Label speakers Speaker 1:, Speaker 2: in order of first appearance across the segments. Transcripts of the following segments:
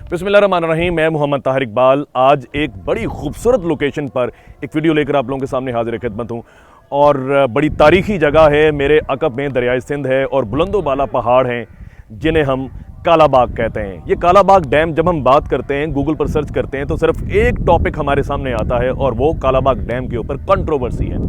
Speaker 1: बिस्मिल्लाहिर्रहमानिर्रहीम। मैं मोहम्मद ताहिर इकबाल आज एक बड़ी खूबसूरत लोकेशन पर एक वीडियो लेकर आप लोगों के सामने हाजिर खिदमत हूँ और बड़ी तारीखी जगह है। मेरे अकब में दरियाए सिंध है और बुलंदो बाला पहाड़ हैं जिन्हें हम कालाबाग कहते हैं। ये कालाबाग डैम जब हम बात करते हैं, गूगल पर सर्च करते हैं तो सिर्फ एक टॉपिक हमारे सामने आता है और वो कालाबाग डैम के ऊपर कंट्रोवर्सी है।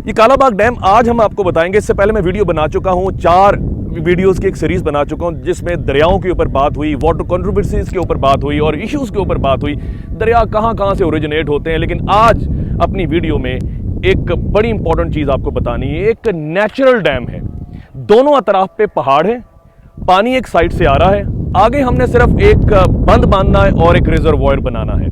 Speaker 1: ये कालाबाग डैम आज हम आपको बताएंगे। इससे पहले मैं वीडियो बना चुका हूँ, 4 वीडियोस की एक सीरीज बना चुका हूँ जिसमें दरियाओं के ऊपर बात हुई, वाटर कंट्रोवर्सीज के ऊपर बात हुई और इश्यूज के ऊपर बात हुई, दरिया कहाँ कहाँ से ओरिजिनेट होते हैं। लेकिन आज अपनी वीडियो में एक बड़ी इंपॉर्टेंट चीज़ आपको बतानी है। एक नेचुरल डैम है, दोनों अतराफ पे पहाड़ है, पानी एक साइड से आ रहा है, आगे हमने सिर्फ एक बंद बांधना है और एक रिजर्वॉयर बनाना है।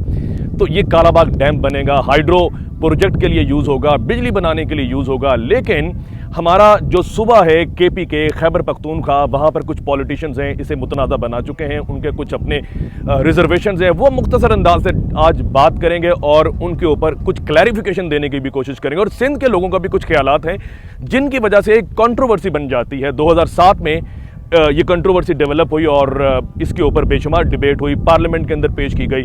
Speaker 1: तो ये कालाबाग डैम बनेगा, हाइड्रो प्रोजेक्ट के लिए यूज़ होगा, बिजली बनाने के लिए यूज़ होगा। लेकिन हमारा जो सूबा है KPK खैबर पख्तूनख्वा, वहाँ पर कुछ पॉलिटिशियंस हैं, इसे मुतनाज़ा बना चुके हैं, उनके कुछ अपने रिजर्वेशंस हैं। वो मुख्तसर अंदाज से आज बात करेंगे और उनके ऊपर कुछ क्लैरिफिकेशन देने की भी कोशिश करेंगे। और सिंध के लोगों का भी कुछ ख्यालात हैं जिनकी वजह से एक कंट्रोवर्सी बन जाती है। 2007 में ये कंट्रोवर्सी डेवलप हुई और इसके ऊपर बेशुमार डिबेट हुई, पार्लियामेंट के अंदर पेश की गई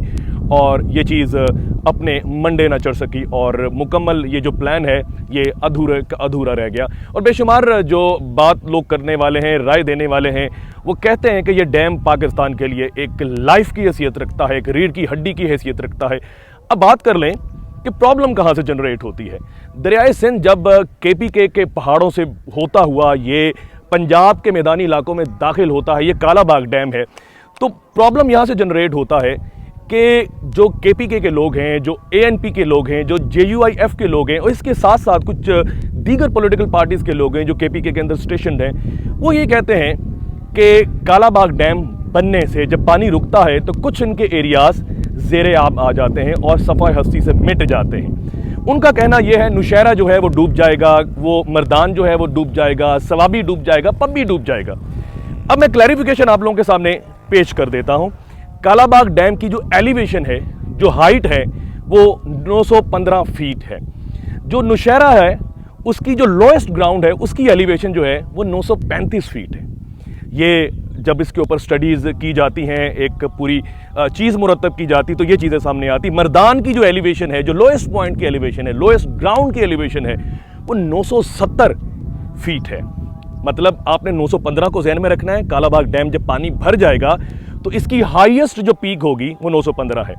Speaker 1: और ये चीज़ अपने मंडे ना चढ़ सकी और मुकम्मल ये जो प्लान है ये अधूरा रह गया। और बेशुमार जो बात लोग करने वाले हैं, राय देने वाले हैं, वो कहते हैं कि ये डैम पाकिस्तान के लिए एक लाइफ की हैसियत रखता है, एक रीढ़ की हड्डी की हैसियत रखता है। अब बात कर लें कि प्रॉब्लम कहाँ से जनरेट होती है। दरियाए सिंध जब KPK के पहाड़ों से होता हुआ ये पंजाब के मैदानी इलाकों में दाखिल होता है, ये कालाबाग डैम है, तो प्रॉब्लम यहाँ से जनरेट होता है कि जो KPK के लोग हैं, जो ANP के लोग हैं, जो JUIF के लोग हैं और इसके साथ साथ कुछ दीगर पॉलिटिकल पार्टीज़ के लोग हैं जो KPK के अंदर स्टेशन हैं, वो ये कहते हैं कि कालाबाग डैम बनने से जब पानी रुकता है तो कुछ इनके एरियाज़ ज़ेरे आब आ जाते हैं और सफ़ाई हस्ती से मिट जाते हैं। उनका कहना यह है नौशहरा जो है वो डूब जाएगा, वो मर्दान जो है वो डूब जाएगा, सवाबी डूब जाएगा, पब्बी डूब जाएगा। अब मैं क्लैरिफिकेशन आप लोगों के सामने पेश कर देता हूँ। कालाबाग डैम की जो एलिवेशन है, जो हाइट है, वो 915 फीट है। जो नौशहरा है उसकी जो लोएस्ट ग्राउंड है उसकी एलिवेशन जो है वो 935 फीट है। ये जब इसके ऊपर स्टडीज़ की जाती हैं, एक पूरी चीज़ मुरतब की जाती तो ये चीज़ें सामने आती। मर्दान की जो एलिवेशन है, जो लोएस्ट पॉइंट की एलिवेशन है, लोएस्ट ग्राउंड की एलिवेशन है, वो 970 फीट है। मतलब आपने 915 को ज़हन में रखना है। कालाबाग डैम जब पानी भर जाएगा तो इसकी हाईएस्ट जो पीक होगी वो 915 है।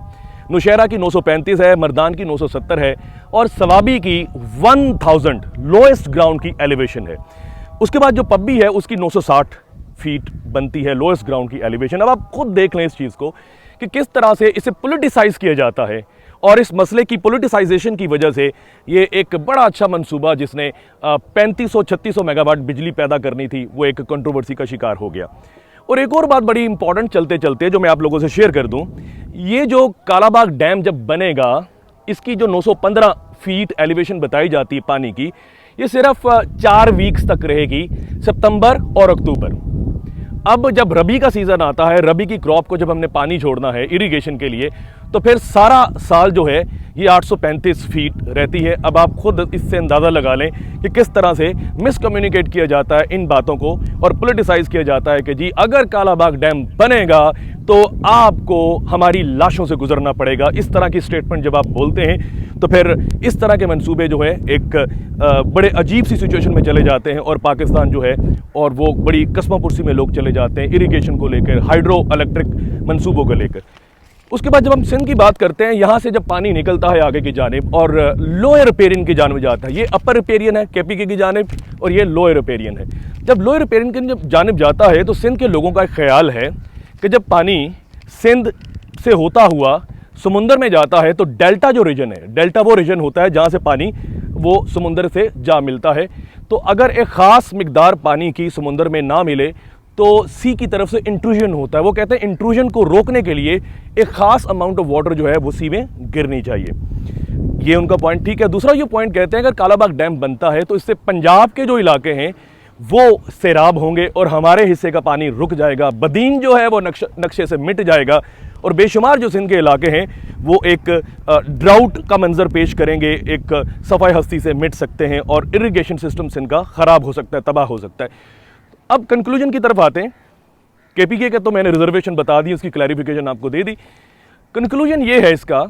Speaker 1: नौशहरा की 935 है, मर्दान की 970 है और सवाबी की 1000 लोएस्ट ग्राउंड की एलिवेशन है। उसके बाद जो पब्बी है उसकी 960 फीट बनती है लोएस्ट ग्राउंड की एलिवेशन। अब आप खुद देख लें इस चीज़ को कि किस तरह से इसे पॉलिटिसाइज किया जाता है और इस मसले की पॉलिटिसाइजेशन की वजह से ये एक बड़ा अच्छा मंसूबा जिसने 3500-3600 मेगावाट बिजली पैदा करनी थी वो एक कंट्रोवर्सी का शिकार हो गया। और एक और बात बड़ी इंपॉर्टेंट चलते चलते जो मैं आप लोगों से शेयर कर दूं, ये जो कालाबाग डैम जब बनेगा इसकी जो 915 फीट एलिवेशन बताई जाती है पानी की, ये सिर्फ 4 वीक्स तक रहेगी, सितंबर और अक्टूबर। अब जब रबी का सीज़न आता है, रबी की क्रॉप को जब हमने पानी छोड़ना है इरिगेशन के लिए, तो फिर सारा साल जो है ये 835 फीट रहती है। अब आप खुद इससे अंदाज़ा लगा लें कि किस तरह से मिसकम्युनिकेट किया जाता है इन बातों को और पॉलिटिसाइज किया जाता है कि जी अगर कालाबाग डैम बनेगा तो आपको हमारी लाशों से गुजरना पड़ेगा। इस तरह की स्टेटमेंट जब आप बोलते हैं तो फिर इस तरह के मंसूबे जो है एक बड़े अजीब सी सिचुएशन में चले जाते हैं और पाकिस्तान जो है और वो बड़ी कस्मापुरसी में लोग चले जाते हैं इरिगेशन को लेकर, हाइड्रो इलेक्ट्रिक मंसूबों को लेकर। उसके बाद जब हम सिंध की बात करते हैं, यहाँ से जब पानी निकलता है आगे की जानिब और लोअर रिपेरियन की जानिब जाता है, ये अपर रिपेरियन है KPK की जानिब और ये लोअर रिपेरियन है। जब लोअर रिपेरियन की जब जानिब जाता है तो सिंध के लोगों का एक ख्याल है कि जब पानी सिंध से होता हुआ समुंदर में जाता है तो डेल्टा जो रीजन है, डेल्टा वो रीजन होता है जहाँ से पानी वो समुंदर से जा मिलता है। तो अगर एक ख़ास मिकदार पानी की समुंदर में ना मिले तो सी की तरफ से इंट्रूजन होता है। वो कहते हैं इंट्रूजन को रोकने के लिए एक ख़ास अमाउंट ऑफ वाटर जो है वो सी में गिरनी चाहिए। ये उनका पॉइंट ठीक है। दूसरा ये पॉइंट कहते हैं अगर कालाबाग डैम बनता है तो इससे पंजाब के जो इलाके हैं वो सैराब होंगे और हमारे हिस्से का पानी रुक जाएगा, बदीन जो है वो नक्शे से मिट जाएगा और बेशुमार जो सिंध के इलाके हैं वो एक ड्राउट का मंजर पेश करेंगे, एक सफाई हस्ती से मिट सकते हैं और इरिगेशन सिस्टम सिंध का ख़राब हो सकता है, तबाह हो सकता है। अब कंक्लूजन की तरफ आते हैं केपीके का तो मैंने रिजर्वेशन बता दी, उसकी क्लैरिफिकेशन आपको दे दी। कंक्लूजन ये है इसका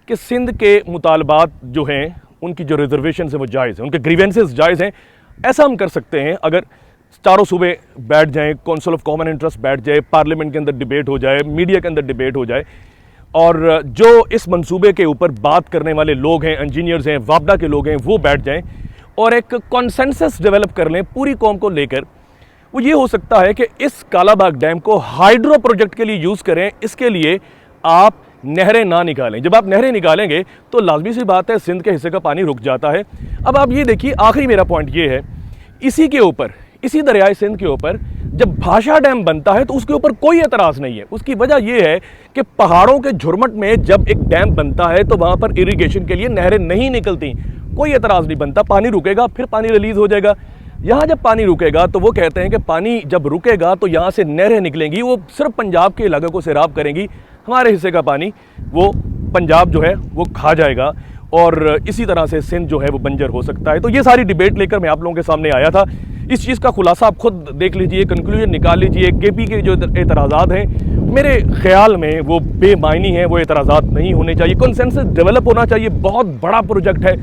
Speaker 1: कि सिंध के मुतालबात जो हैं, उनकी जो रिजर्वेशन है वो जायज़ है, उनके ग्रीवेंसेस जायज़ हैं। ऐसा हम कर सकते हैं अगर चारों सूबे बैठ जाएं, काउंसिल ऑफ कॉमन इंटरेस्ट बैठ जाए, पार्लियामेंट के अंदर डिबेट हो जाए, मीडिया के अंदर डिबेट हो जाए, और जो इस मंसूबे के ऊपर बात करने वाले लोग हैं, इंजीनियर्स हैं, वापडा के लोग हैं, वो बैठ जाएं और एक कॉन्सेंसस डेवलप कर लें पूरी कौम को लेकर। वो ये हो सकता है कि इस कालाबाग डैम को हाइड्रो प्रोजेक्ट के लिए यूज़ करें। इसके लिए आप नहरें ना निकालें। जब आप नहरें निकालेंगे तो लाजमी सी बात है सिंध के हिस्से का पानी रुक जाता है। अब आप ये देखिए, आखिरी मेरा पॉइंट ये है, इसी के ऊपर, इसी दरियाए सिंध के ऊपर जब भाषा डैम बनता है तो उसके ऊपर कोई एतराज़ नहीं है। उसकी वजह यह है कि पहाड़ों के झुरमट में जब एक डैम बनता है तो वहाँ पर इरिगेशन के लिए नहरें नहीं निकलती, कोई एतराज़ नहीं बनता। पानी रुकेगा, फिर पानी रिलीज़ हो जाएगा। यहाँ जब पानी रुकेगा तो वो कहते हैं कि पानी जब रुकेगा तो यहाँ से नहरें निकलेंगी, वो सिर्फ पंजाब के इलाके को सैराब करेंगी, हमारे हिस्से का पानी वो पंजाब जो है वो खा जाएगा, और इसी तरह से सिंध जो है वो बंजर हो सकता है। तो ये सारी डिबेट लेकर मैं आप लोगों के सामने आया था। इस चीज़ का खुलासा आप खुद देख लीजिए, कंक्लूजन निकाल लीजिए। केपी के जो एतराज़ात हैं, मेरे ख्याल में वो बेमायनी हैं, वो एतराज़ात नहीं होने चाहिए। कंसेंसस डेवलप होना चाहिए। बहुत बड़ा प्रोजेक्ट है,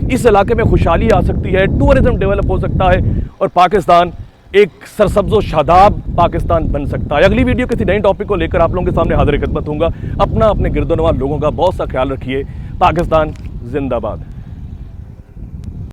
Speaker 1: इस इलाके में खुशहाली आ सकती है, टूरिज़्म डेवलप हो सकता है, और पाकिस्तान एक सरसब्ज़ो शादाब पाकिस्तान बन सकता है। अगली वीडियो किसी नए टॉपिक को लेकर आप लोगों के सामने हाजिर खिदमत होऊंगा। अपना, अपने गिरदोनवार लोगों का बहुत सा ख्याल रखिए। पाकिस्तान जिंदाबाद।